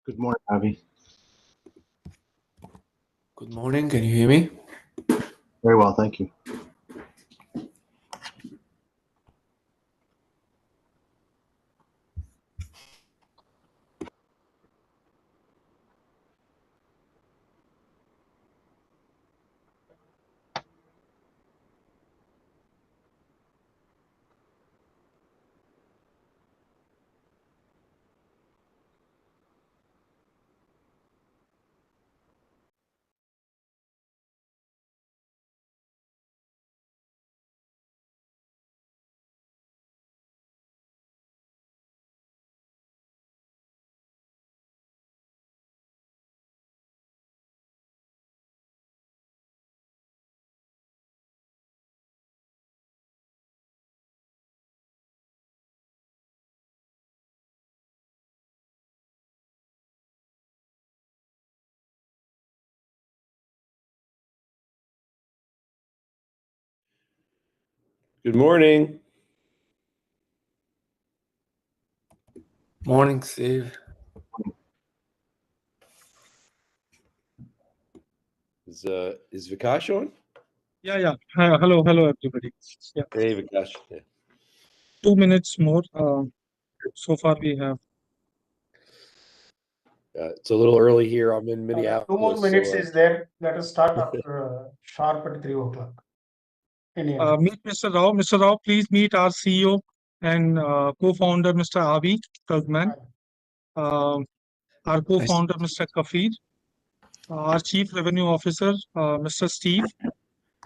Good morning, Avi. Good morning. Can you hear me? Very well, thank you. Good morning. Morning, Steve. Is Vikash on? Yeah. Hello, everybody. Yeah, Hey, Vikash. Yeah. 2 minutes more. So far we have. It's a little early here. I'm in Minneapolis. 2 more minutes is there. Let us start after sharp at 3 o'clock. Meet Mr. Rao. Mr. Rao, please meet our CEO and co-founder, Mr. Avi Turkman. Our co-founder, Mr. Kafir. Our Chief Revenue Officer, Mr. Steve.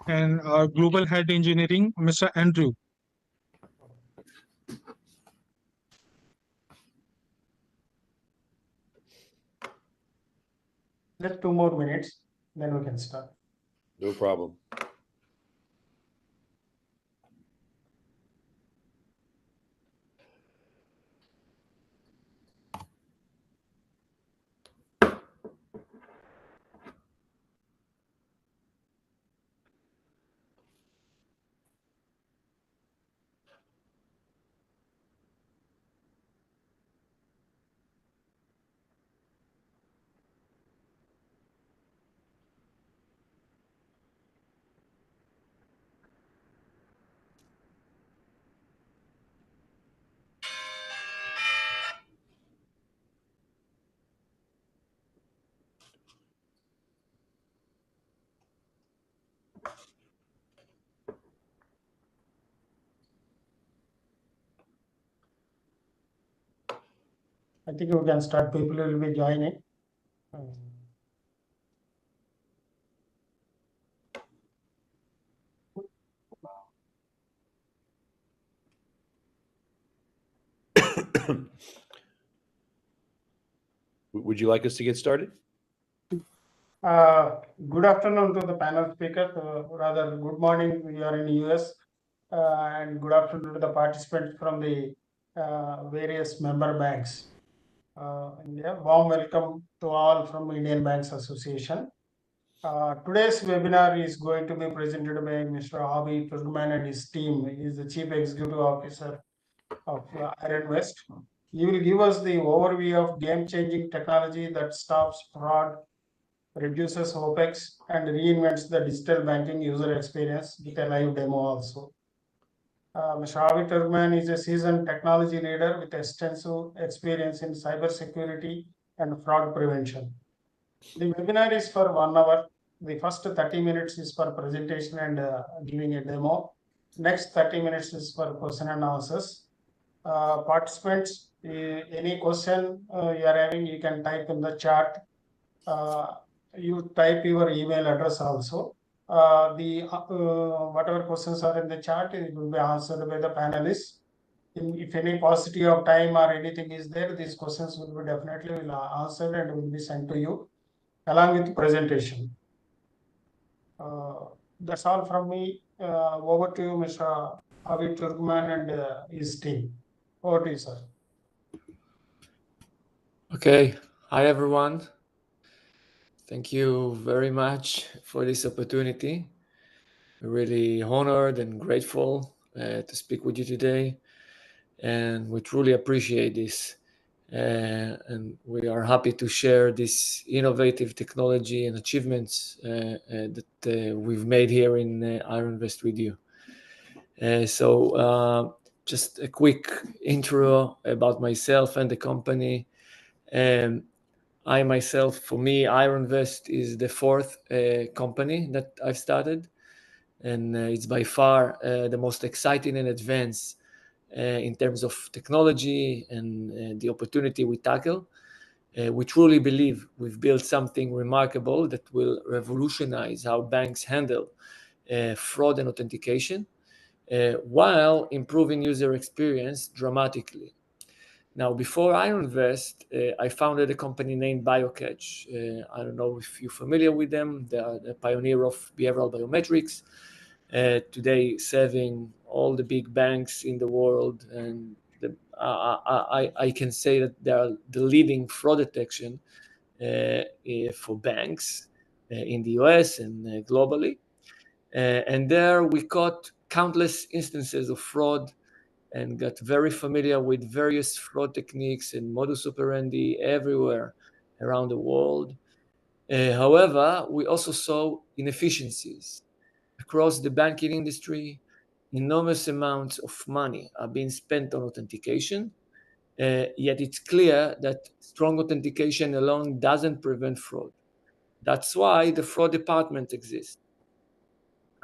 And our Global Head Engineering, Mr. Andrew. Just 2 more minutes, then we can start. No problem. I think we can start. People will be joining. Would you like us to get started? Good afternoon to the panel speakers. Rather, good morning. We are in US. And good afternoon to the participants from the various member banks. India. Warm welcome to all from Indian Banks Association. Today's webinar is going to be presented by Mr. Avi Turkman and his team. He is the Chief Executive Officer of Ironvest. He will give us the overview of game-changing technology that stops fraud, reduces OPEX, and reinvents the digital banking user experience with a live demo also. Mr. Avi Turkman is a seasoned technology leader with extensive experience in cybersecurity and fraud prevention. The webinar is for 1 hour. The first 30 minutes is for presentation and giving a demo. Next 30 minutes is for question and answers. Participants, any question you are having, you can type in the chat. You type your email address also. Whatever questions are in the chat, it will be answered by the panelists. If any paucity of time or anything is there, these questions will be definitely answered and will be sent to you along with presentation. That's all from me. Over to you, Mr. Avi Turkman and his team. Over to you, sir. Okay. Hi, everyone. Thank you very much for this opportunity. We're really honored and grateful to speak with you today. And we truly appreciate this and we are happy to share this innovative technology and achievements that we've made here in Ironvest with you. So just a quick intro about myself and the company. I myself, for me, Ironvest is the fourth company that I've started, and it's by far the most exciting and advanced in terms of technology and the opportunity we tackle. We truly believe we've built something remarkable that will revolutionize how banks handle fraud and authentication, while improving user experience dramatically. Now, before Ironvest, I founded a company named BioCatch. I don't know if you're familiar with them. They are the pioneer of behavioral biometrics. Today, serving all the big banks in the world, and I can say that they are the leading fraud detection for banks in the US and globally. And there we caught countless instances of fraud and got very familiar with various fraud techniques and modus operandi everywhere around the world. However, we also saw inefficiencies across the banking industry. Enormous amounts of money are being spent on authentication, yet it's clear that strong authentication alone doesn't prevent fraud. That's why the fraud department exists.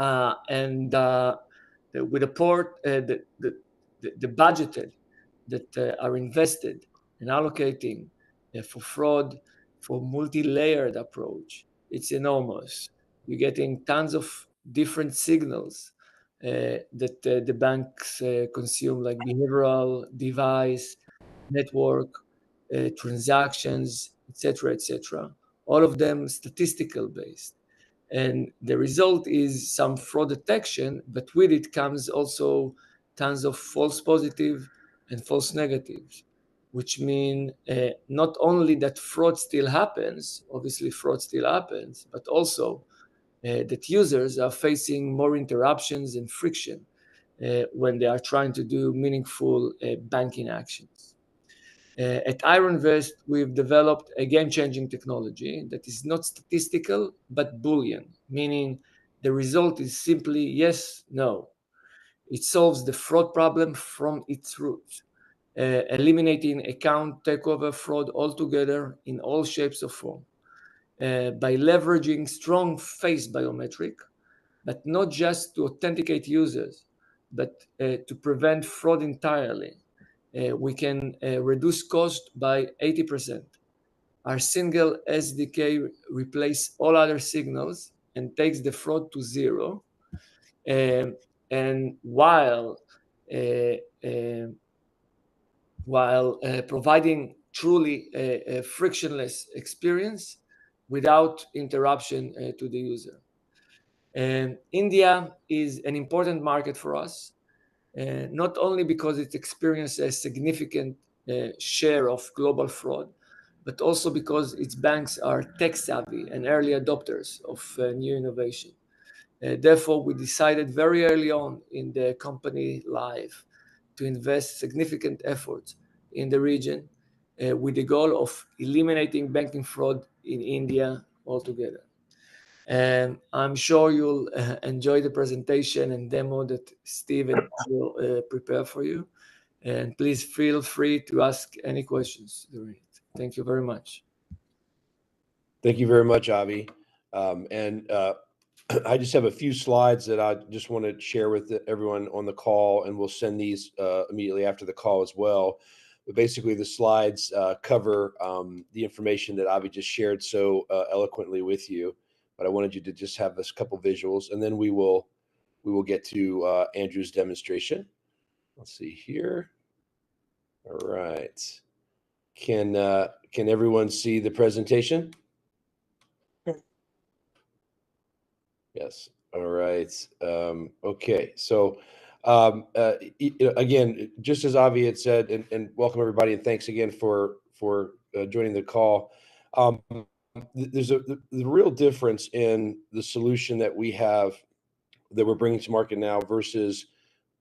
And with the budgeted that are invested in allocating for fraud, for multi-layered approach, it's enormous. You're getting tons of different signals that the banks consume, like behavioral, device, network, transactions, etc., etc. All of them statistical based. And the result is some fraud detection, but with it comes also tons of false positive and false negatives, which mean not only that fraud still happens, obviously fraud still happens, but also that users are facing more interruptions and friction when they are trying to do meaningful banking actions. At Ironvest, we've developed a game-changing technology that is not statistical, but Boolean, meaning the result is simply yes, no. It solves the fraud problem from its root, eliminating account takeover fraud altogether in all shapes or form. By leveraging strong face biometric, but not just to authenticate users, but to prevent fraud entirely. We can reduce cost by 80%. Our single SDK replaces all other signals and takes the fraud to zero. And while providing truly a frictionless experience without interruption to the user. India is an important market for us, not only because it experiences a significant share of global fraud, but also because its banks are tech savvy and early adopters of new innovation. Therefore, we decided very early on in the company life to invest significant efforts in the region with the goal of eliminating banking fraud in India altogether. And I'm sure you'll enjoy the presentation and demo that Steven will prepare for you. And please feel free to ask any questions during it. Thank you very much. Thank you very much, Avi. I just have a few slides that I just want to share with everyone on the call, and we'll send these immediately after the call as well. But basically, the slides cover the information that Avi just shared so eloquently with you. But I wanted you to just have this couple visuals, and then we will get to Andrew's demonstration. Let's see here. All right. Can everyone see the presentation? Yes. All right. Okay. So again, just as Avi had said, and welcome everybody, and thanks again for joining the call. There's the real difference in the solution that we have that we're bringing to market now versus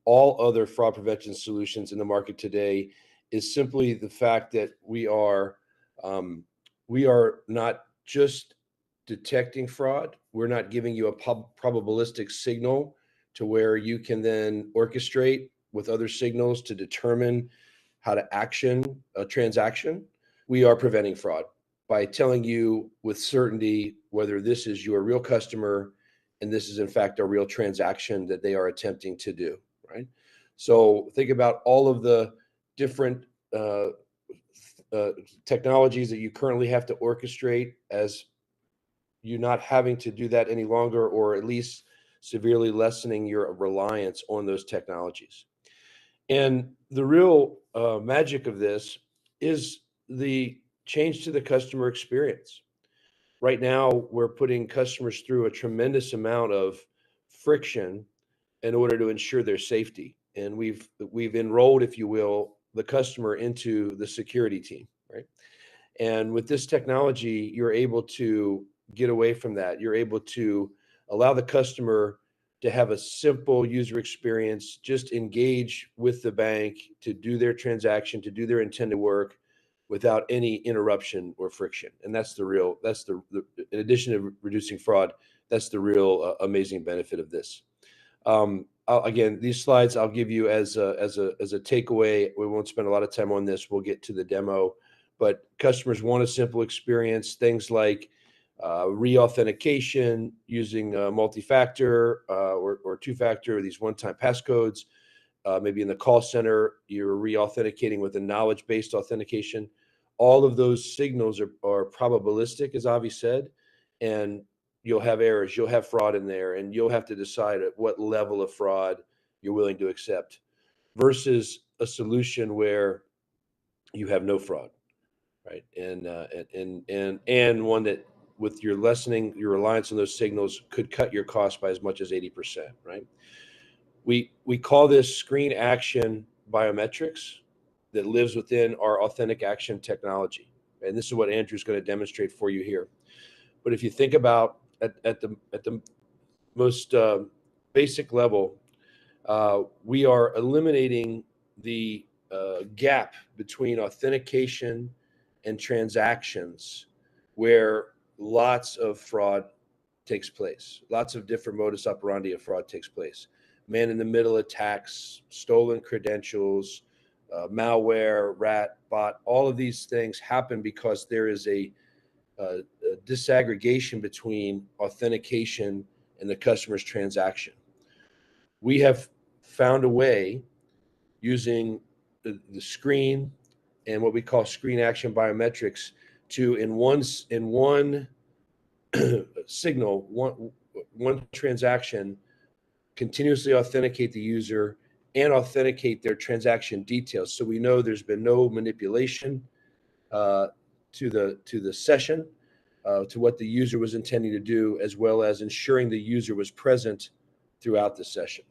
all other fraud prevention solutions in the market today is simply the fact that we are not just detecting fraud. We're not giving you a probabilistic signal to where you can then orchestrate with other signals to determine how to action a transaction. We are preventing fraud by telling you with certainty whether this is your real customer and this is in fact a real transaction that they are attempting to do, right? So think about all of the different technologies that you currently have to orchestrate as you not having to do that any longer, or at least severely lessening your reliance on those technologies. And the real magic of this is the change to the customer experience. Right now, we're putting customers through a tremendous amount of friction in order to ensure their safety. And we've enrolled, if you will, the customer into the security team, right? And with this technology, you're able to get away from that. You're able to allow the customer to have a simple user experience, just engage with the bank to do their transaction, to do their intended work without any interruption or friction. And that's the in addition to reducing fraud, that's the real amazing benefit of this. Again, these slides I'll give you as a takeaway. We won't spend a lot of time on this. We'll get to the demo, but customers want a simple experience. Things like re-authentication using multi-factor or two-factor, these one-time passcodes. Maybe in the call center, you're re-authenticating with a knowledge-based authentication. All of those signals are probabilistic, as Avi said, and you'll have errors, you'll have fraud in there, and you'll have to decide at what level of fraud you're willing to accept versus a solution where you have no fraud, right? And one that, with your lessening your reliance on those signals, could cut your cost by as much as 80%, right? We call this screen action biometrics that lives within our Authentic Action technology. And this is what Andrew's going to demonstrate for you here. But if you think about at the most basic level, we are eliminating the gap between authentication and transactions where lots of fraud takes place. Lots of different modus operandi of fraud takes place. Man-in-the-middle attacks, stolen credentials, malware, rat, bot, all of these things happen because there is a disaggregation between authentication and the customer's transaction. We have found a way using the screen and what we call screen action biometrics to, in one signal, one transaction, continuously authenticate the user and authenticate their transaction details. So we know there's been no manipulation to the session, to what the user was intending to do, as well as ensuring the user was present throughout the session.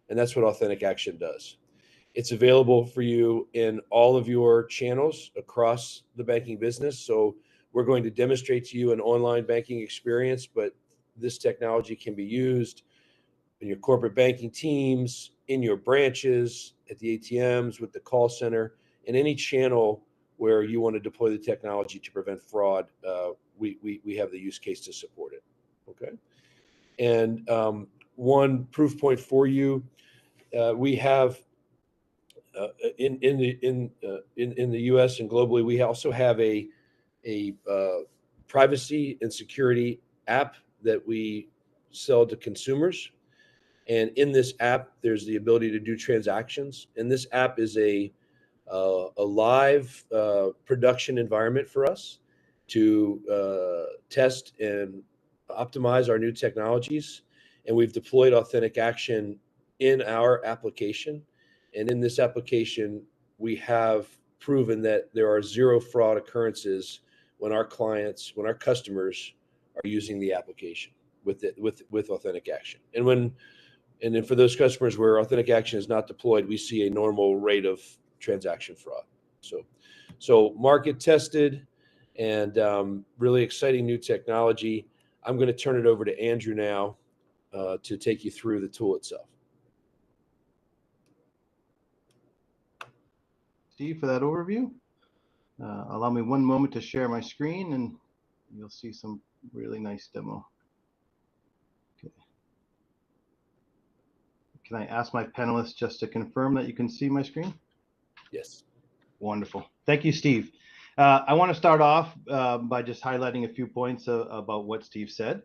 And that's what Authentic Action does. It's available for you in all of your channels across the banking business. So we're going to demonstrate to you an online banking experience, but this technology can be used in your corporate banking teams, in your branches, at the ATMs, with the call center, in any channel where you want to deploy the technology to prevent fraud. We have the use case to support it. Okay. And one proof point for you, we have in the U.S. and globally, we also have a privacy and security app that we sell to consumers. And in this app, there's the ability to do transactions. And this app is a live production environment for us to test and optimize our new technologies. And we've deployed Authentic Action in our application. And in this application, we have proven that there are zero fraud occurrences when our clients, when our customers are using the application with Authentic Action. And then for those customers where Authentic Action is not deployed, we see a normal rate of transaction fraud. So market tested and really exciting new technology. I'm going to turn it over to Andrew now to take you through the tool itself. Steve, for that overview. Allow me one moment to share my screen and you'll see some really nice demo. Okay. Can I ask my panelists just to confirm that you can see my screen? Yes. Wonderful. Thank you, Steve. I want to start off by just highlighting a few points about what Steve said.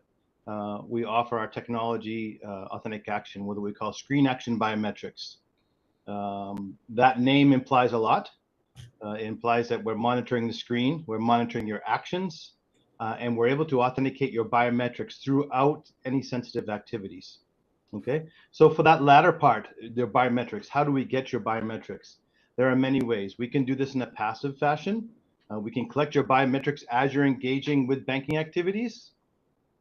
We offer our technology authentic action, what we call screen action biometrics. That name implies a lot. It implies that we're monitoring the screen, we're monitoring your actions, and we're able to authenticate your biometrics throughout any sensitive activities. Okay, so for that latter part, the biometrics, how do we get your biometrics? There are many ways. We can do this in a passive fashion. We can collect your biometrics as you're engaging with banking activities.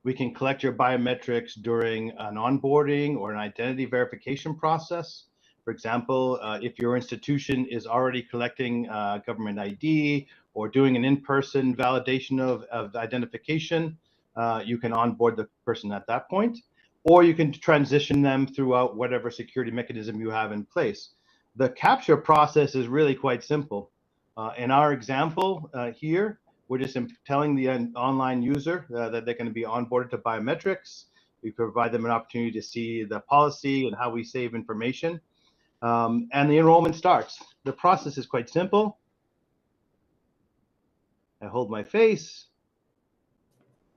We can collect your biometrics during an onboarding or an identity verification process. For example, if your institution is already collecting government ID or doing an in-person validation of identification, you can onboard the person at that point, or you can transition them throughout whatever security mechanism you have in place. The capture process is really quite simple. In our example here, we're just telling the online user that they're going to be onboarded to biometrics. We provide them an opportunity to see the policy and how we save information. And the enrollment starts. The process is quite simple. I hold my face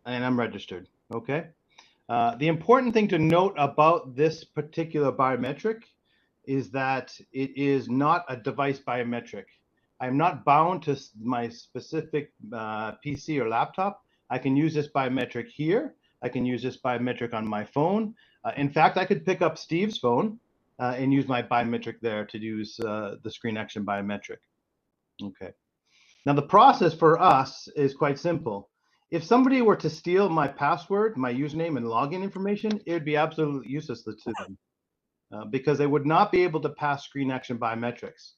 and I'm registered. Okay. The important thing to note about this particular biometric is that it is not a device biometric. I'm not bound to my specific PC or laptop. I can use this biometric here. I can use this biometric on my phone. In fact, I could pick up Steve's phone and use my biometric there to use the screen action biometric. Okay. Now the process for us is quite simple. If somebody were to steal my password, my username and login information, it would be absolutely useless to them because they would not be able to pass screen action biometrics.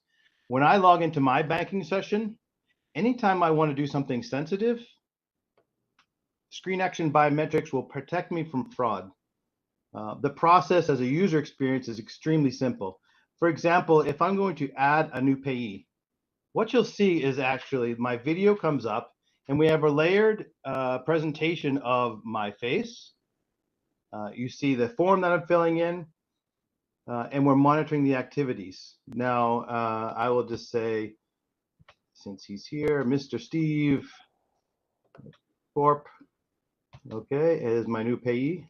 When I log into my banking session, anytime I want to do something sensitive, screen action biometrics will protect me from fraud. The process as a user experience is extremely simple. For example, if I'm going to add a new payee, what you'll see is actually my video comes up and we have a layered presentation of my face. You see the form that I'm filling in. And we're monitoring the activities. Now, I will just say, since he's here, Mr. Steve Corp, okay, is my new payee.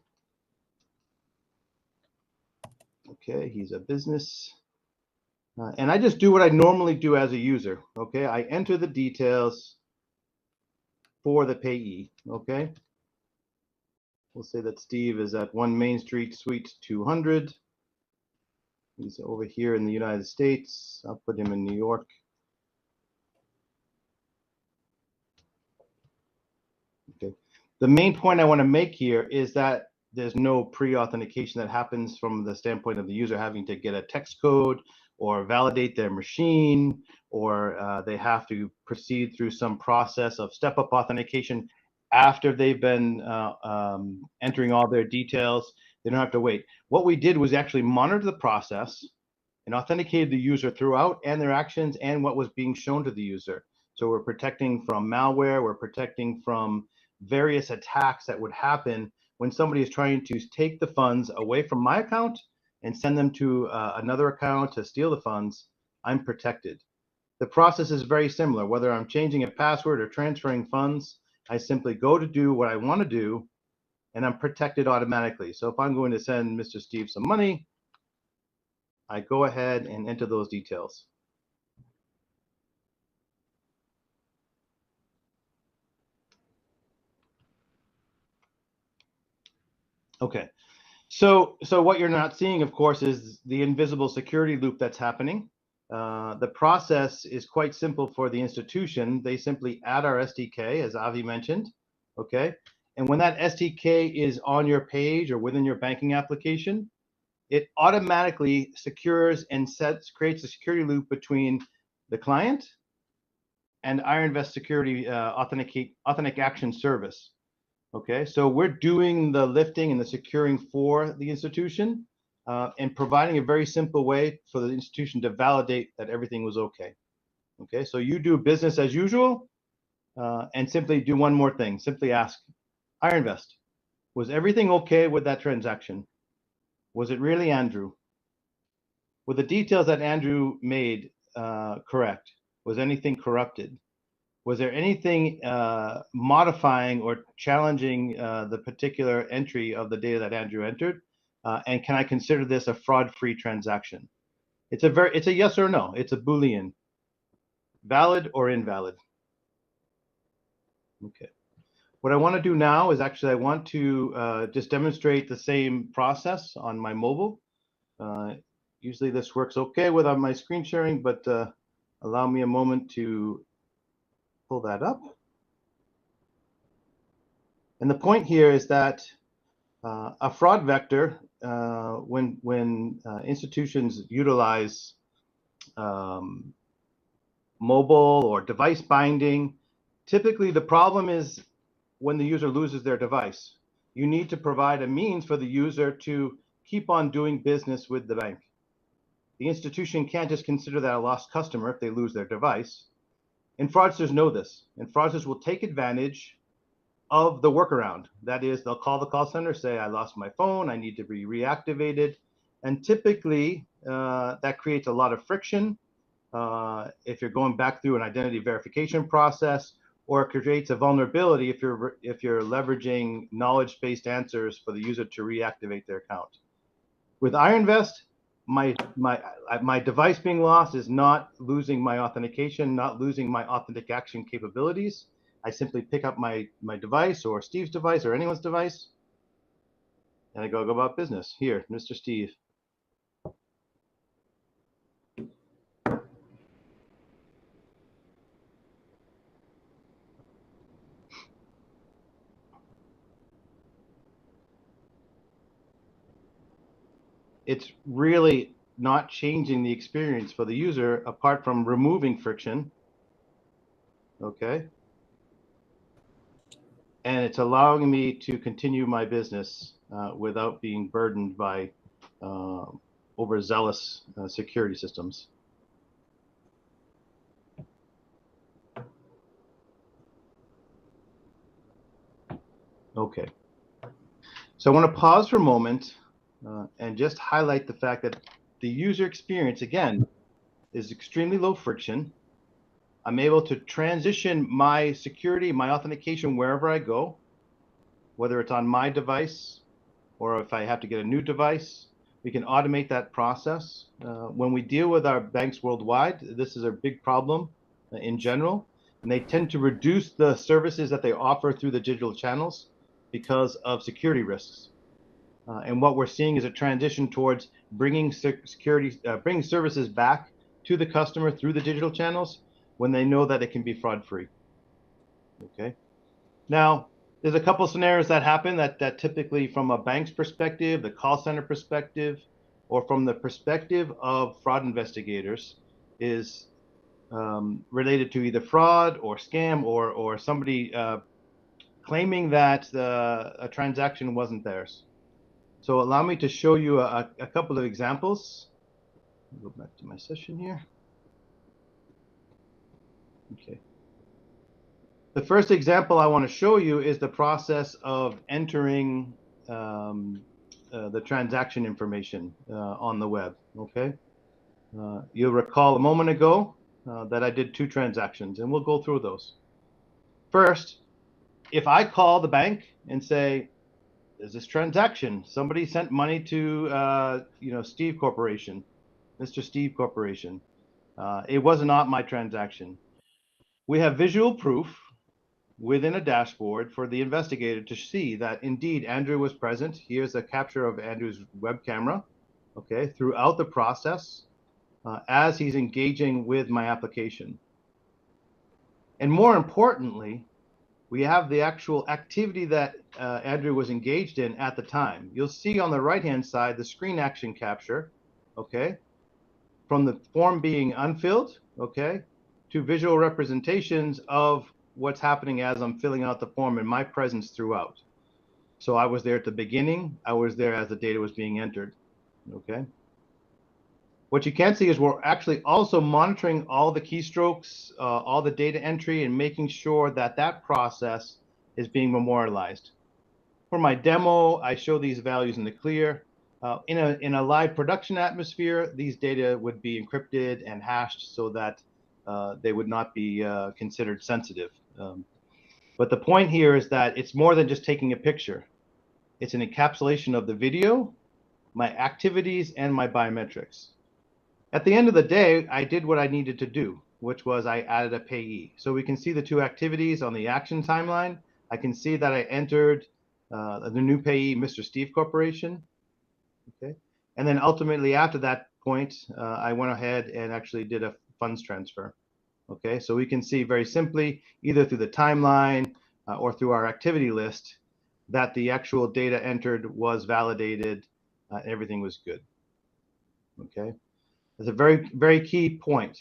Okay, he's a business. And I just do what I normally do as a user, okay? I enter the details for the payee, okay? We'll say that Steve is at 1 Main Street, Suite 200. He's over here in the United States. I'll put him in New York. Okay. The main point I want to make here is that there's no pre-authentication that happens from the standpoint of the user having to get a text code or validate their machine, or they have to proceed through some process of step-up authentication after they've been entering all their details. They don't have to wait. What we did was actually monitor the process and authenticated the user throughout and their actions and what was being shown to the user. So we're protecting from malware, we're protecting from various attacks that would happen when somebody is trying to take the funds away from my account and send them to another account to steal the funds. I'm protected. The process is very similar. Whether I'm changing a password or transferring funds, I simply go to do what I want to do, and I'm protected automatically. So if I'm going to send Mr. Steve some money, I go ahead and enter those details. Okay, so what you're not seeing, of course, is the invisible security loop that's happening. The process is quite simple for the institution. They simply add our SDK, as Avi mentioned, okay? And when that SDK is on your page or within your banking application, it automatically secures and creates a security loop between the client and IronVest Security Authentic Action Service. Okay, so we're doing the lifting and the securing for the institution and providing a very simple way for the institution to validate that everything was okay. Okay, so you do business as usual and simply do one more thing. Simply ask, Ironvest, was everything okay with that transaction? Was it really Andrew? Were the details that Andrew made correct? Was anything corrupted? Was there anything modifying or challenging the particular entry of the data that Andrew entered? And can I consider this a fraud-free transaction? It's a yes or no. It's a Boolean. Valid or invalid. Okay. What I want to do now is actually I want to just demonstrate the same process on my mobile. Usually this works okay without my screen sharing, but allow me a moment to pull that up. And the point here is that a fraud vector, when institutions utilize mobile or device binding, typically the problem is when the user loses their device. You need to provide a means for the user to keep on doing business with the bank. The institution can't just consider that a lost customer if they lose their device. And fraudsters know this, and fraudsters will take advantage of the workaround. That is, they'll call the call center, say, I lost my phone, I need to be reactivated. And typically, that creates a lot of friction if you're going back through an identity verification process, or it creates a vulnerability if you're leveraging knowledge-based answers for the user to reactivate their account. With Ironvest, my device being lost is not losing my authentication, not losing my authentication capabilities. I simply pick up my device or Steve's device or anyone's device, and I go about business. Here, Mr. Steve. It's really not changing the experience for the user apart from removing friction. Okay. And it's allowing me to continue my business without being burdened by overzealous security systems. Okay. So I want to pause for a moment and just highlight the fact that the user experience, again, is extremely low friction. I'm able to transition my security, my authentication wherever I go, whether it's on my device or if I have to get a new device. We can automate that process. When we deal with our banks worldwide, this is a big problem in general, and they tend to reduce the services that they offer through the digital channels because of security risks. And what we're seeing is a transition towards bringing bringing services back to the customer through the digital channels when they know that it can be fraud-free. Okay. Now, there's a couple of scenarios that happen that typically from a bank's perspective, the call center perspective, or from the perspective of fraud investigators is related to either fraud or scam or somebody claiming that a transaction wasn't theirs. So allow me to show you a couple of examples. Go back to my session here. Okay. The first example I want to show you is the process of entering the transaction information on the web. Okay. You'll recall a moment ago that I did 2 transactions, and we'll go through those. First, if I call the bank and say, there's this transaction, somebody sent money to Steve Corporation, Mr. Steve Corporation. It was not my transaction. We have visual proof within a dashboard for the investigator to see that indeed Andrew was present. Here's a capture of Andrew's web camera, okay, throughout the process as he's engaging with my application. And more importantly, we have the actual activity that Andrew was engaged in at the time. You'll see on the right-hand side the screen action capture, okay, from the form being unfilled, okay, to visual representations of what's happening as I'm filling out the form and my presence throughout. So I was there at the beginning, I was there as the data was being entered, okay? What you can't see is we're actually also monitoring all the keystrokes, all the data entry, and making sure that that process is being memorialized. For my demo, I show these values in the clear. In a live production atmosphere, these data would be encrypted and hashed so that they would not be considered sensitive. But the point here is that it's more than just taking a picture. It's an encapsulation of the video, my activities, and my biometrics. At the end of the day, I did what I needed to do, which was I added a payee. So we can see the two activities on the action timeline. I can see that I entered the new payee, Mr. Steve Corporation. Okay. And then ultimately after that point, I went ahead and actually did a funds transfer. Okay. So we can see very simply, either through the timeline or through our activity list, that the actual data entered was validated, everything was good. Okay. That's a very, very key point.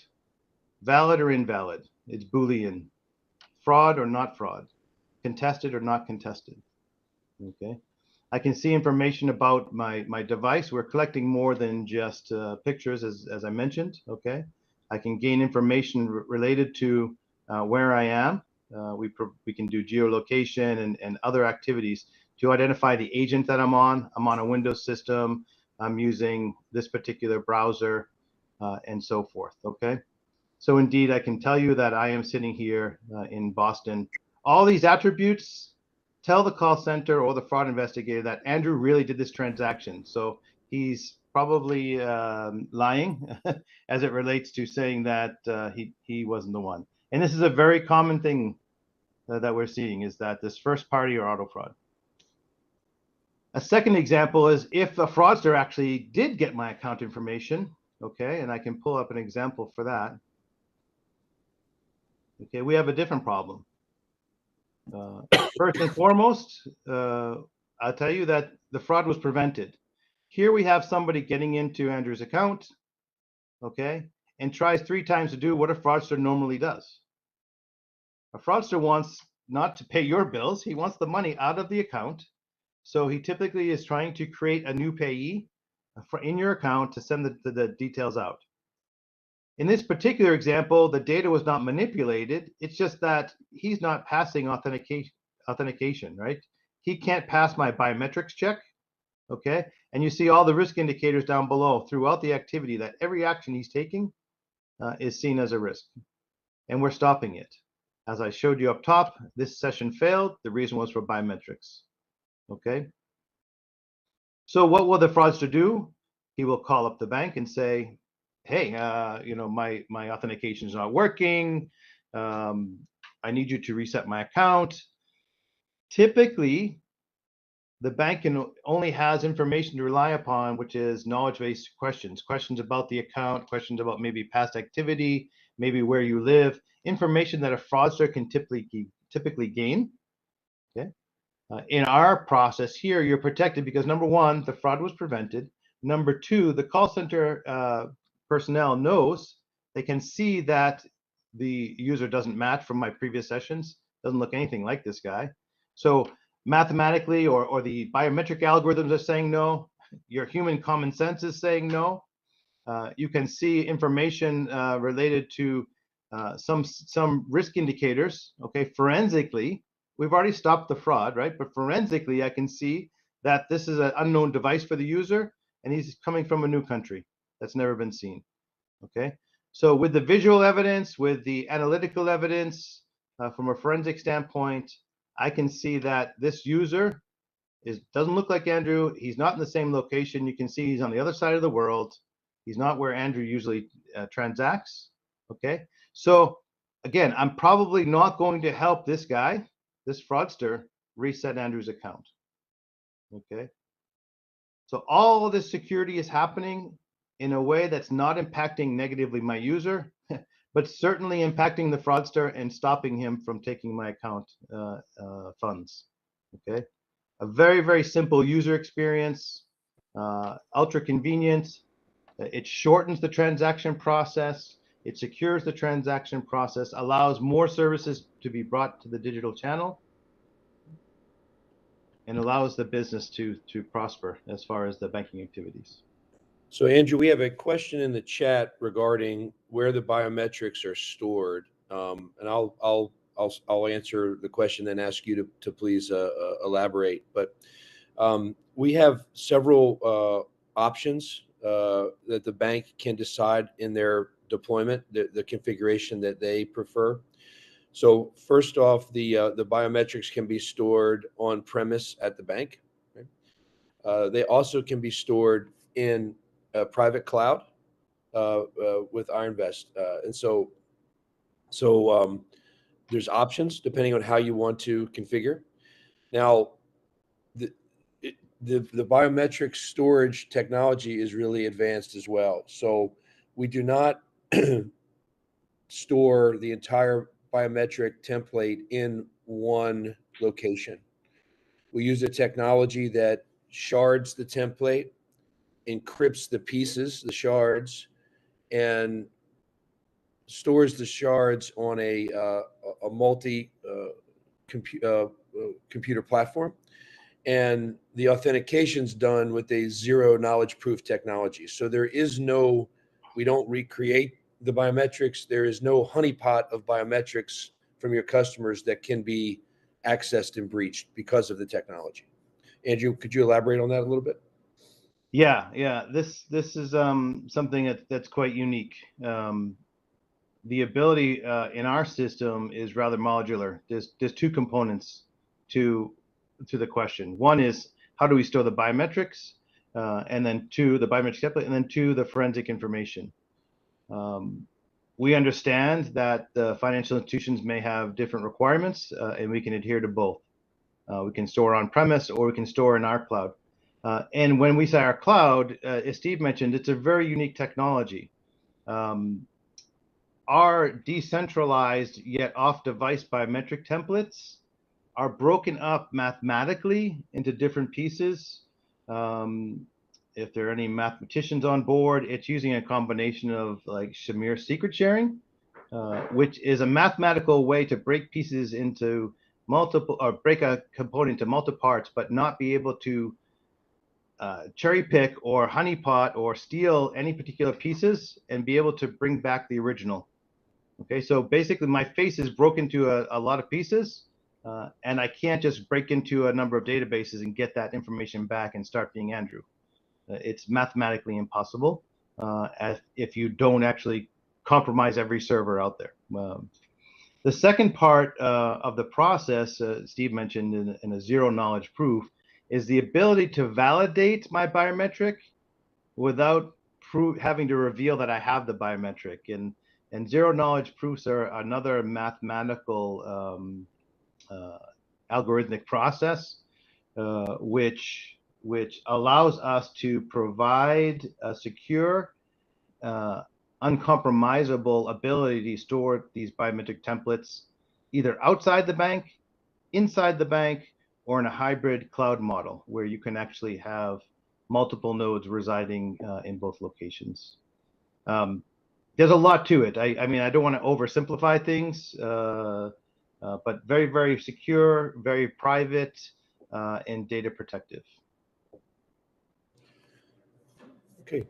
Valid or invalid. It's Boolean. Fraud or not fraud. Contested or not contested. Okay. I can see information about my device. We're collecting more than just pictures, as I mentioned. Okay. I can gain information related to where I am. We can do geolocation and other activities to identify the agent that I'm on. I'm on a Windows system. I'm using this particular browser. And so forth. Okay. So indeed, I can tell you that I am sitting here in Boston. All these attributes tell the call center or the fraud investigator that Andrew really did this transaction. So he's probably lying as it relates to saying that he wasn't the one. And this is a very common thing that we're seeing, is that this first party or auto fraud. A second example is if a fraudster actually did get my account information. Okay, and I can pull up an example for that. Okay, we have a different problem. First and foremost, I'll tell you that the fraud was prevented. Here we have somebody getting into Andrew's account, okay, and tries 3 times to do what a fraudster normally does. A fraudster wants not to pay your bills, he wants the money out of the account. So he typically is trying to create a new payee in your account to send the details out. In this particular example, the data was not manipulated. It's just that he's not passing authentication, right? He can't pass my biometrics check, okay? And you see all the risk indicators down below throughout the activity that every action he's taking is seen as a risk. And we're stopping it. As I showed you up top, this session failed. The reason was for biometrics, okay? So what will the fraudster do? He will call up the bank and say, hey, you know, my authentication is not working. I need you to reset my account. Typically, the bank only has information to rely upon, which is knowledge-based questions about the account, questions about maybe past activity, maybe where you live, information that a fraudster can typically gain. Okay. In our process here, you're protected because number one, the fraud was prevented. Number two, the call center personnel knows, they can see that the user doesn't match from my previous sessions, doesn't look anything like this guy. So mathematically, or the biometric algorithms are saying no, your human common sense is saying no. You can see information related to some risk indicators, okay, forensically. We've already stopped the fraud, right? But forensically, I can see that this is an unknown device for the user, and he's coming from a new country that's never been seen, okay? So with the visual evidence, with the analytical evidence, from a forensic standpoint, I can see that this user doesn't look like Andrew. He's not in the same location. You can see he's on the other side of the world. He's not where Andrew usually transacts, okay? So again, I'm probably not going to help this guy, this fraudster, reset Andrew's account, okay? So all of this security is happening in a way that's not impacting negatively my user, but certainly impacting the fraudster and stopping him from taking my account funds, okay? A very, very simple user experience, ultra convenient. It shortens the transaction process. It secures the transaction process, allows more services to be brought to the digital channel, and allows the business to prosper as far as the banking activities. So Andrew, we have a question in the chat regarding where the biometrics are stored, and I'll answer the question, then ask you to please elaborate. But we have several options that the bank can decide in their deployment, the configuration that they prefer. So first off, the biometrics can be stored on premise at the bank. Right? They also can be stored in a private cloud with IronVest, and so there's options depending on how you want to configure. Now, the biometric storage technology is really advanced as well. So we do not store the entire biometric template in one location. We use a technology that shards the template, encrypts the pieces, the shards, and stores the shards on a multi computer platform. And the authentication is done with a zero knowledge proof technology. So there is no, we don't recreate the biometrics. There is no honeypot of biometrics from your customers that can be accessed and breached because of the technology. Andrew, could you elaborate on that a little bit? Yeah. This is something that's quite unique. The ability in our system is rather modular. There's two components to the question. One is, how do we store the biometrics, and then two, the biometric template, and then two, the forensic information. We understand that the financial institutions may have different requirements, and we can adhere to both. We can store on premise, or we can store in our cloud. And when we say our cloud, as Steve mentioned, it's a very unique technology. Our decentralized yet off-device biometric templates are broken up mathematically into different pieces. If there are any mathematicians on board, it's using a combination of like Shamir secret sharing, which is a mathematical way to break pieces into multiple, or break a component into multiple parts, but not be able to cherry pick or honeypot or steal any particular pieces and be able to bring back the original. Okay, so basically my face is broken into a lot of pieces, and I can't just break into a number of databases and get that information back and start being Andrew. It's mathematically impossible if you don't actually compromise every server out there. The second part of the process, Steve mentioned in a zero knowledge proof, is the ability to validate my biometric without having to reveal that I have the biometric. And zero knowledge proofs are another mathematical algorithmic process, which allows us to provide a secure, uncompromisable ability to store these biometric templates either outside the bank, inside the bank, or in a hybrid cloud model where you can actually have multiple nodes residing in both locations. There's a lot to it. I mean, I don't want to oversimplify things, but very, very secure, very private, and data protective. Okay.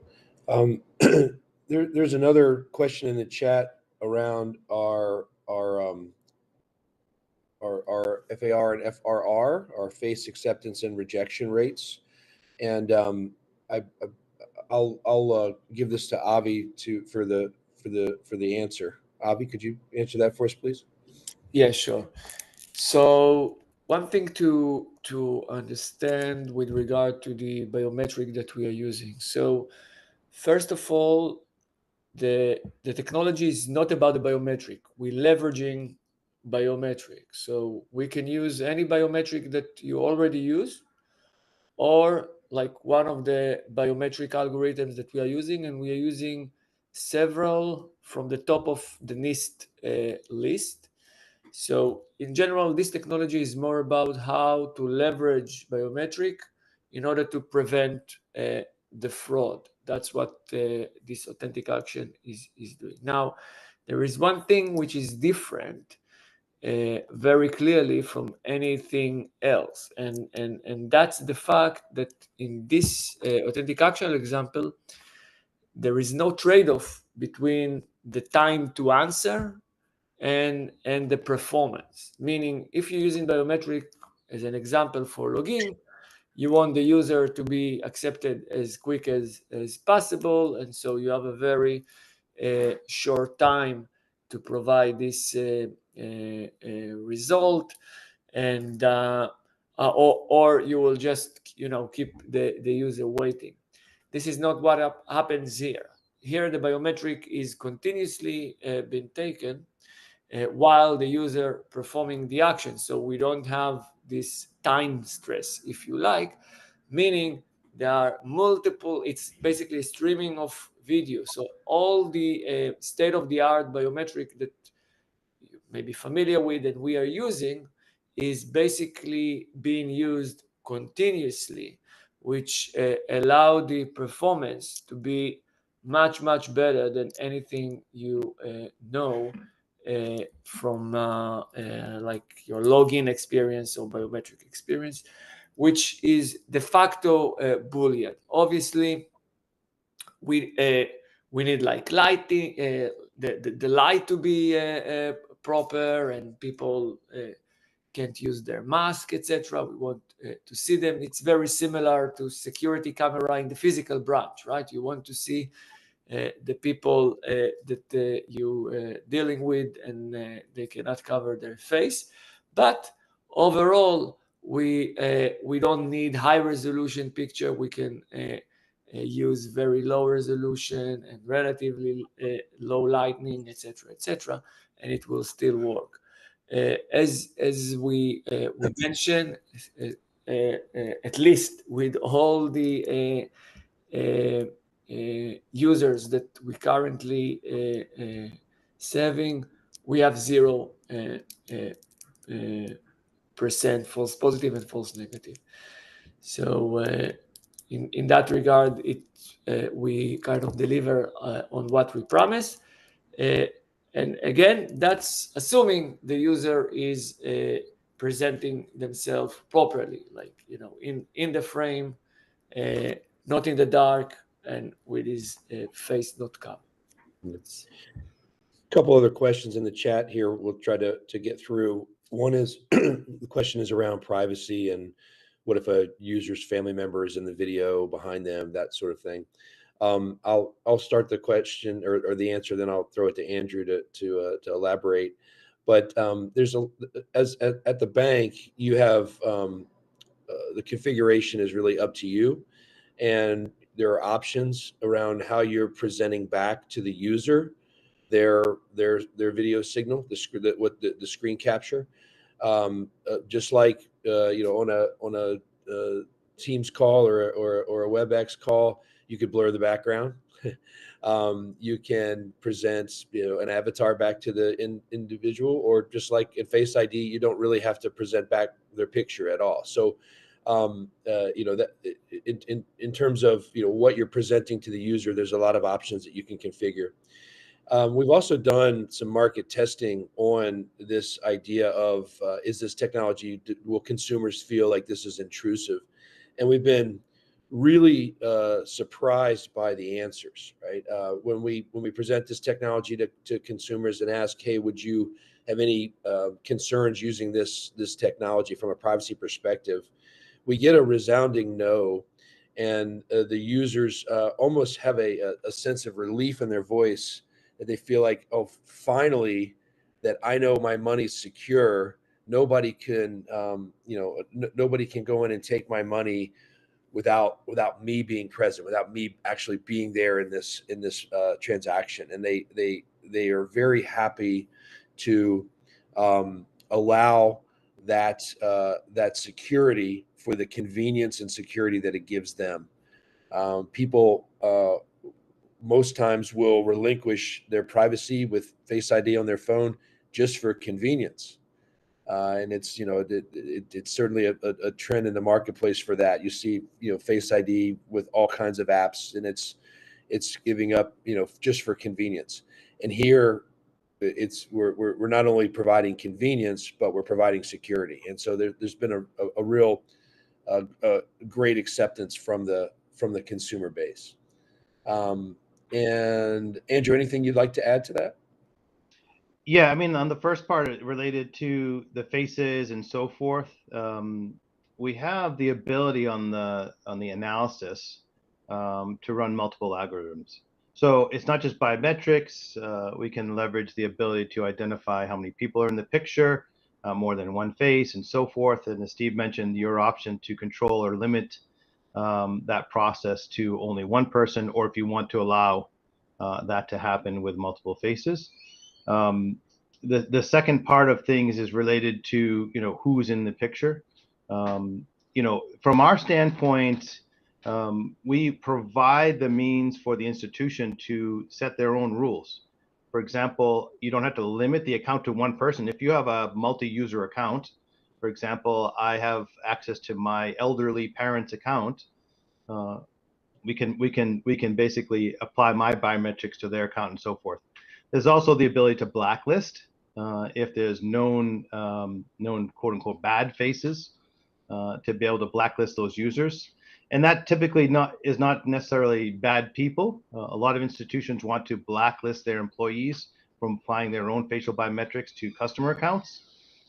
There's another question in the chat around our FAR and FRR, our face acceptance and rejection rates, and I'll give this to Avi for the answer. Avi, could you answer that for us, please? Yeah, sure. So one thing to understand with regard to the biometric that we are using. So first of all, the technology is not about the biometric. We're leveraging biometric. So we can use any biometric that you already use, or like one of the biometric algorithms that we are using, and we are using several from the top of the NIST list. So in general, this technology is more about how to leverage biometric in order to prevent the fraud. That's what this authentic action is doing. Now, there is one thing which is different very clearly from anything else, and that's the fact that in this authentic action example, there is no trade-off between the time to answer and the performance. Meaning, if you're using biometric as an example for login, you want the user to be accepted as quick as possible, and so you have a very short time to provide this result, and or you will just keep the user waiting. This is not what happens here. Here the biometric is continuously being taken while the user performing the action. So we don't have this time stress, if you like, meaning there are multiple, it's basically streaming of video. So all the state-of-the-art biometric that you may be familiar with that we are using is basically being used continuously, which allow the performance to be much, much better than anything you know from like your login experience or biometric experience, which is de facto Boolean. Obviously, we need like lighting, the light to be proper, and people can't use their mask, etc. We want to see them. It's very similar to security camera in the physical branch, right? You want to see the people that you dealing with, and they cannot cover their face. But overall, we don't need high resolution picture. We can use very low resolution and relatively low lighting, etc., and it will still work. As we mentioned, at least with all the users that we currently serving, we have 0% false positive and false negative. So in that regard, we kind of deliver on what we promise. And again, that's assuming the user is presenting themselves properly, like in the frame, not in the dark, and with his face not covered. A couple other questions in the chat here we'll try to get through. One is the question is around privacy and what if a user's family member is in the video behind them, that sort of thing. I'll start the question or the answer, then I'll throw it to Andrew to elaborate. But there's at the bank, you have the configuration is really up to you, and there are options around how you're presenting back to the user their video signal, the screen capture. Just like on a Teams call or a WebEx call, you could blur the background. You can present an avatar back to the individual, or just like in Face ID, you don't really have to present back their picture at all. So that in terms of what you're presenting to the user, there's a lot of options that you can configure. We've also done some market testing on this idea of is this technology, will consumers feel like this is intrusive? And we've been really surprised by the answers, right? When we present this technology to consumers and ask, hey, would you have any concerns using this technology from a privacy perspective, we get a resounding no. And the users almost have a sense of relief in their voice, that they feel like, oh, finally, that I know my money's secure. Nobody can, nobody can go in and take my money without me being present, without me actually being there in this transaction. And they are very happy to allow that security for the convenience and security that it gives them. People most times will relinquish their privacy with Face ID on their phone just for convenience. And it's, it's certainly a trend in the marketplace for that. You see, Face ID with all kinds of apps, and it's giving up, just for convenience. And here we're not only providing convenience, but we're providing security. And so there's been a real great acceptance from the consumer base. And Andrew, anything you'd like to add to that? Yeah, I mean, on the first part related to the faces and so forth, we have the ability on the analysis to run multiple algorithms. So it's not just biometrics. We can leverage the ability to identify how many people are in the picture, more than one face, and so forth. And as Steve mentioned, your option to control or limit that process to only one person, or if you want to allow that to happen with multiple faces. The second part of things is related to, you know, who's in the picture. You know, from our standpoint, we provide the means for the institution to set their own rules. For example, you don't have to limit the account to one person. If you have a multi-user account, for example, I have access to my elderly parents' account. We can basically apply my biometrics to their account and so forth. There's also the ability to blacklist if there's known quote unquote bad faces, to be able to blacklist those users. And that typically is not necessarily bad people. A lot of institutions want to blacklist their employees from applying their own facial biometrics to customer accounts.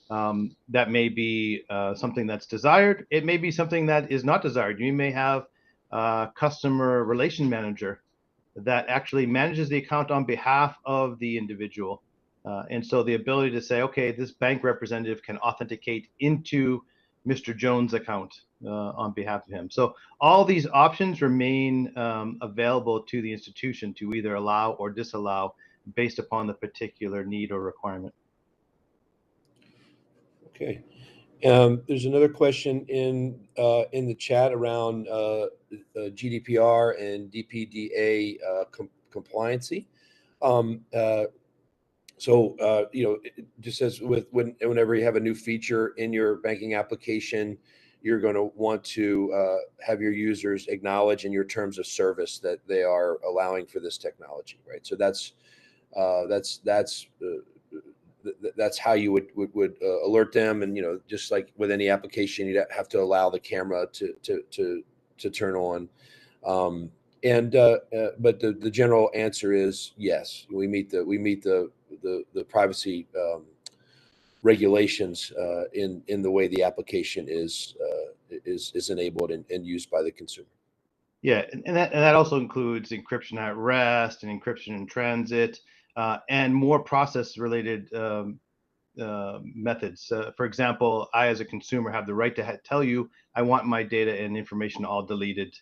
That may be something that's desired. It may be something that is not desired. You may have a customer relation manager that actually manages the account on behalf of the individual. And so the ability to say, okay, this bank representative can authenticate into Mr. Jones' account on behalf of him. So all these options remain available to the institution to either allow or disallow based upon the particular need or requirement. Okay. There's another question in the chat around GDPR and DPDA compliancy. So you know, it just says whenever you have a new feature in your banking application, you're going to want to have your users acknowledge in your terms of service that they are allowing for this technology, right? So that's how you would alert them. And, you know, just like with any application, you'd have to allow the camera to turn on. But the general answer is yes. We meet the privacy regulations in the way the application is enabled and used by the consumer. Yeah, and that also includes encryption at rest and encryption in transit, and more process-related methods. For example, I, as a consumer, have the right to tell you I want my data and information all deleted.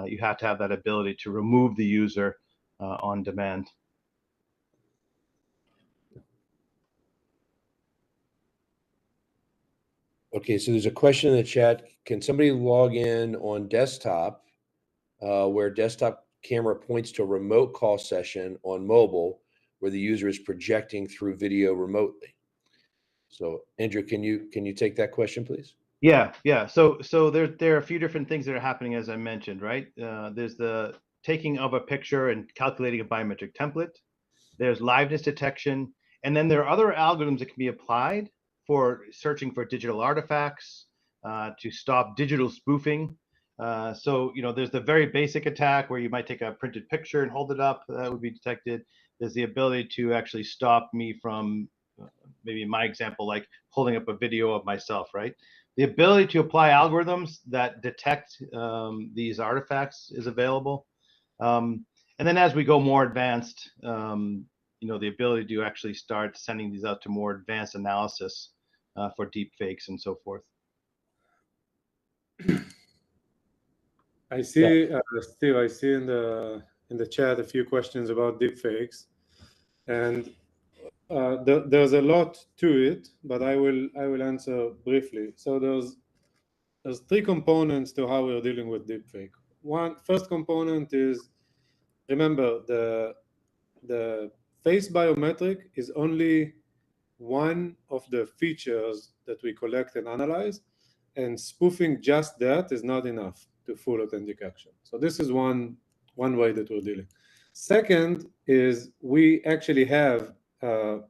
You have to have that ability to remove the user on demand. Okay, so there's a question in the chat. Can somebody log in on desktop where desktop camera points to a remote call session on mobile where the user is projecting through video remotely? So Andrew, can you take that question, please? Yeah. So there are a few different things that are happening, as I mentioned, right? There's the taking of a picture and calculating a biometric template. There's liveness detection, and then there are other algorithms that can be applied for searching for digital artifacts, to stop digital spoofing. So, you know, there's the very basic attack where you might take a printed picture and hold it up. That would be detected. There's the ability to actually stop me from, maybe in my example, like holding up a video of myself, right? The ability to apply algorithms that detect these artifacts is available. And then as we go more advanced, you know, the ability to actually start sending these out to more advanced analysis for deep fakes and so forth. I see, Steve, I see in the chat a few questions about deepfakes, and there's a lot to it, but I will answer briefly. So there's three components to how we're dealing with deepfake. First component is, remember, the face biometric is only one of the features that we collect and analyze, and spoofing just that is not enough to full authentication. So this is one way that we're dealing. Second is we actually have a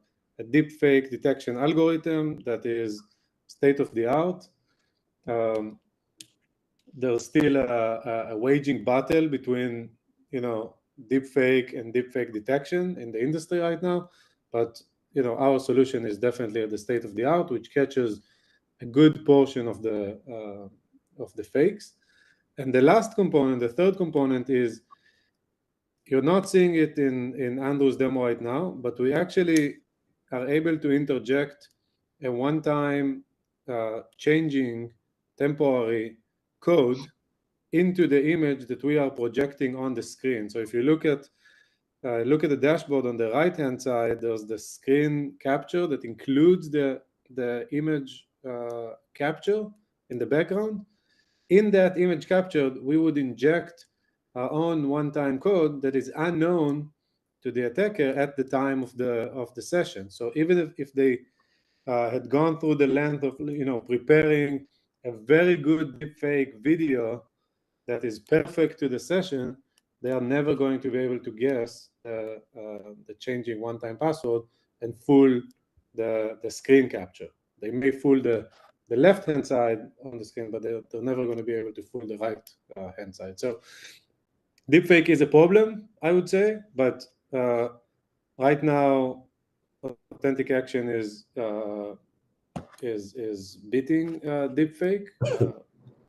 deepfake detection algorithm that is state of the art. There's still a waging battle between, you know, deepfake and deepfake detection in the industry right now, but our solution is definitely at the state of the art, which catches a good portion of the fakes. And the last component, the third component, is you're not seeing it in Andrew's demo right now, but we actually are able to interject a one-time changing temporary code into the image that we are projecting on the screen. So if you look at the dashboard on the right-hand side, there's the screen capture that includes the image capture in the background. In that image captured, we would inject our own one-time code that is unknown to the attacker at the time of the session. So even if they had gone through the length of preparing a very good deepfake video that is perfect to the session, they are never going to be able to guess the changing one-time password and fool the screen capture. They may fool the left-hand side on the screen, but they're never going to be able to fool the right-hand side. So deepfake is a problem, I would say, but right now, Authentic Action is beating deepfake.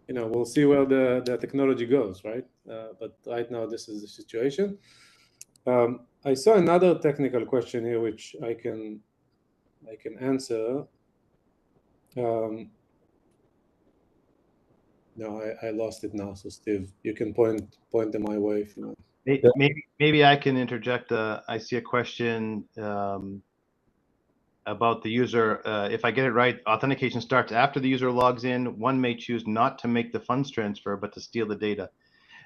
We'll see where the technology goes, right? But right now, this is the situation. I saw another technical question here, which I can answer. No, I lost it now. So Steve, you can point them my way if you want. Maybe I can interject. I see a question about the user. If I get it right, authentication starts after the user logs in. One may choose not to make the funds transfer, but to steal the data.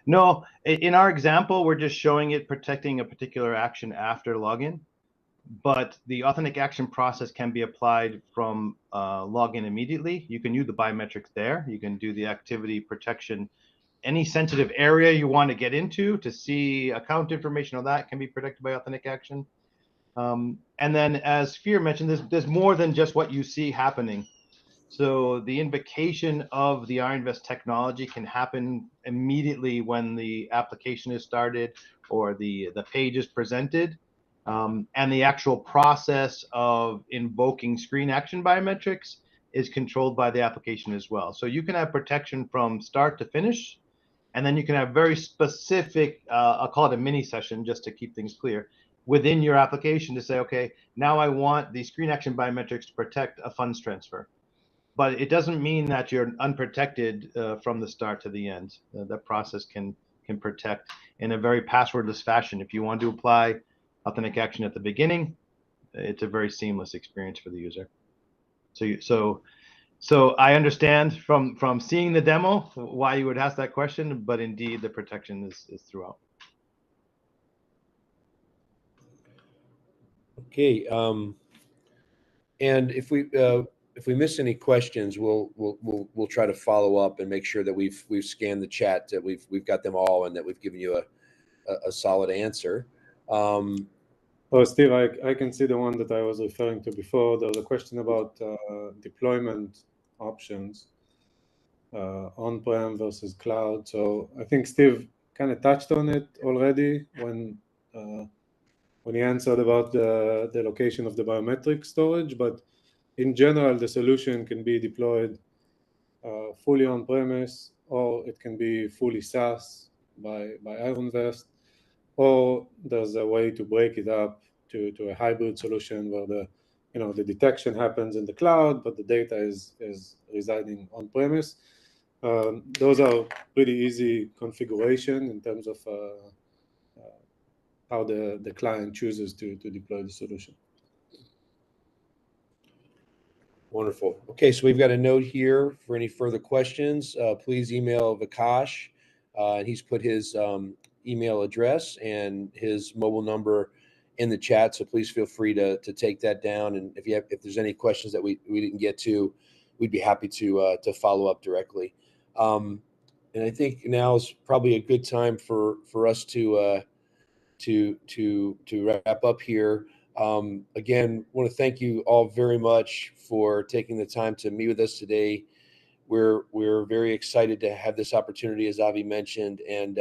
No, in our example, we're just showing it protecting a particular action after login. But the Authentic Action process can be applied from login immediately. You can use the biometrics there. You can do the activity protection. Any sensitive area you want to get into to see account information, all that can be protected by Authentic Action. And then, as Fear mentioned, there's more than just what you see happening. So the invocation of the IronVest technology can happen immediately when the application is started or the page is presented. And the actual process of invoking screen action biometrics is controlled by the application as well. So you can have protection from start to finish, and then you can have very specific, I'll call it a mini session just to keep things clear, within your application to say, okay, now I want the screen action biometrics to protect a funds transfer. But it doesn't mean that you're unprotected from the start to the end. That process can protect in a very passwordless fashion. If you want to apply Authentic Action at the beginning, it's a very seamless experience for the user. So I understand from seeing the demo why you would ask that question, but indeed the protection is throughout. Okay, and if we miss any questions, we'll try to follow up and make sure that we've scanned the chat, that we've got them all, and that we've given you a solid answer. Oh, Steve, I can see the one that I was referring to before. There was a question about deployment options, on-prem versus cloud. So I think Steve kind of touched on it already when he answered about the location of the biometric storage. But in general, the solution can be deployed fully on-premise, or it can be fully SaaS by IronVest, or there's a way to break it up to a hybrid solution where the detection happens in the cloud, but the data is residing on-premise. Those are pretty easy configuration in terms of how the client chooses to deploy the solution. Wonderful. Okay, so we've got a note here for any further questions. Please email Vikash, and he's put his email address and his mobile number in the chat. So please feel free to take that down. And if there's any questions that we didn't get to, we'd be happy to follow up directly. And I think now is probably a good time for us to wrap up here. Again, want to thank you all very much for taking the time to meet with us today. we're very excited to have this opportunity, as Avi mentioned, and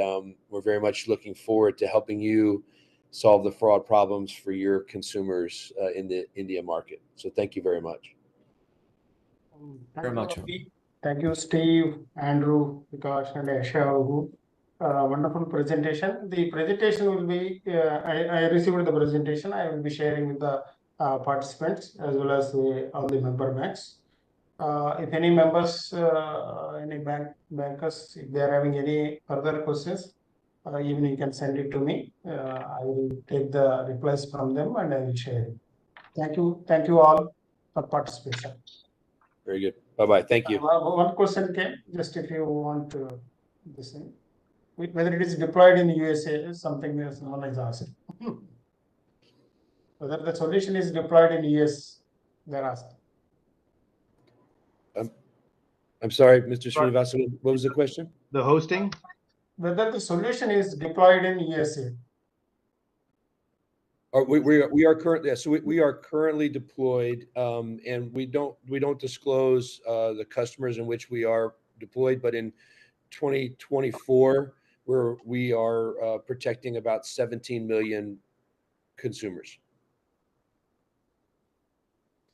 we're very much looking forward to helping you solve the fraud problems for your consumers in the India market. So thank you very much. Thank Very you, much. Ravi. Thank you, Steve, Andrew, Vikas, and Asha. Wonderful presentation. The presentation will be, I received the presentation. I will be sharing with the participants as well as all the member banks. If any members, any bankers, if they are having any further questions, even you can send it to me. I will take the replies from them and I will share it. Thank you all for participation. Very good. Bye-bye. Thank you. One question came, just if you want to listen. Whether it is deployed in USA is something that someone is asking. Whether the solution is deployed in US, they're asking. I'm sorry, Mr. Srinivasan, what was the question? The hosting? Whether the solution is deployed in USA. We are currently, yeah, so we are currently deployed, and we don't disclose the customers in which we are deployed, but in 2024, we are protecting about 17 million consumers,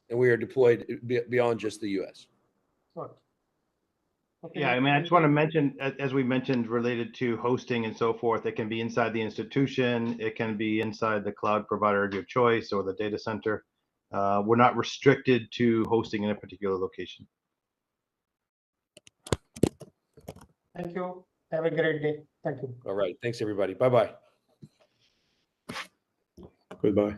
and we are deployed beyond just the U.S. Okay. Yeah, I mean, I just want to mention, as we mentioned, related to hosting and so forth, it can be inside the institution, it can be inside the cloud provider of your choice or the data center. We're not restricted to hosting in a particular location. Thank you. Have a great day. Thank you. All right. Thanks, everybody. Bye-bye. Goodbye.